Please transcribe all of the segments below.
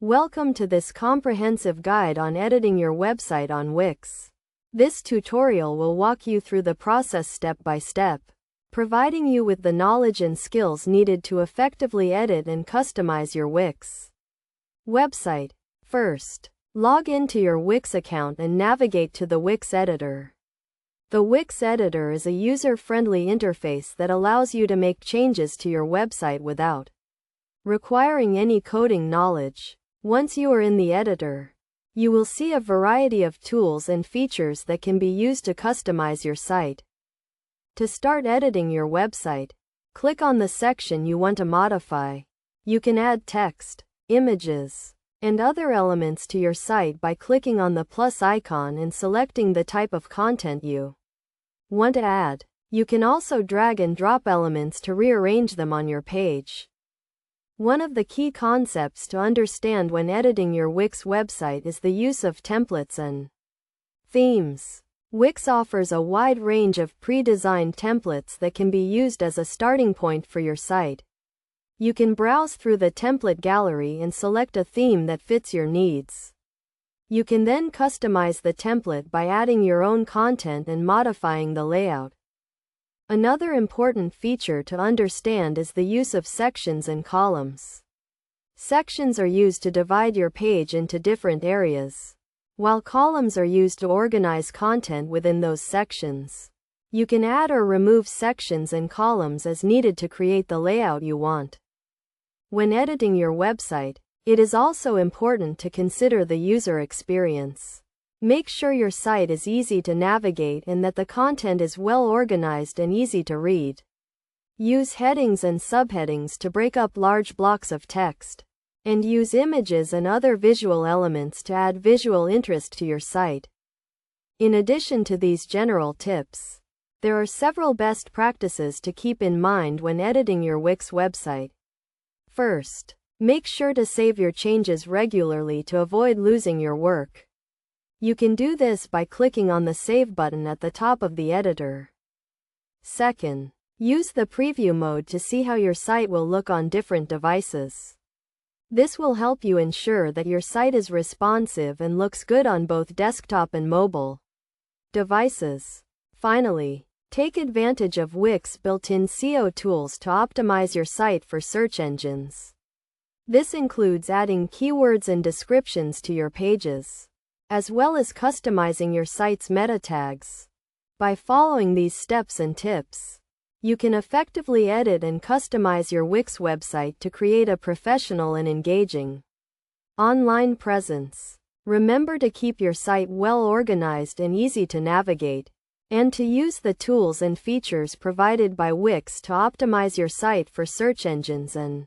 Welcome to this comprehensive guide on editing your website on Wix. This tutorial will walk you through the process step by step, providing you with the knowledge and skills needed to effectively edit and customize your Wix website. First, log into your Wix account and navigate to the Wix editor. The Wix editor is a user-friendly interface that allows you to make changes to your website without requiring any coding knowledge. Once you are in the editor, you will see a variety of tools and features that can be used to customize your site. To start editing your website, click on the section you want to modify. You can add text, images, and other elements to your site by clicking on the plus icon and selecting the type of content you want to add. You can also drag and drop elements to rearrange them on your page. One of the key concepts to understand when editing your Wix website is the use of templates and themes. Wix offers a wide range of pre-designed templates that can be used as a starting point for your site. You can browse through the template gallery and select a theme that fits your needs. You can then customize the template by adding your own content and modifying the layout. Another important feature to understand is the use of sections and columns. Sections are used to divide your page into different areas, while columns are used to organize content within those sections. You can add or remove sections and columns as needed to create the layout you want. When editing your website, it is also important to consider the user experience. Make sure your site is easy to navigate and that the content is well organized and easy to read. Use headings and subheadings to break up large blocks of text, and use images and other visual elements to add visual interest to your site. In addition to these general tips, there are several best practices to keep in mind when editing your Wix website. First, make sure to save your changes regularly to avoid losing your work. You can do this by clicking on the Save button at the top of the editor. Second, use the preview mode to see how your site will look on different devices. This will help you ensure that your site is responsive and looks good on both desktop and mobile devices. Finally, take advantage of Wix built-in SEO tools to optimize your site for search engines. This includes adding keywords and descriptions to your pages, as well as customizing your site's meta tags. By following these steps and tips, you can effectively edit and customize your Wix website to create a professional and engaging online presence. Remember to keep your site well organized and easy to navigate, and to use the tools and features provided by Wix to optimize your site for search engines and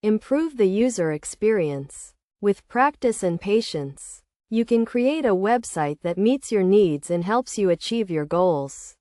improve the user experience. With practice and patience, you can create a website that meets your needs and helps you achieve your goals.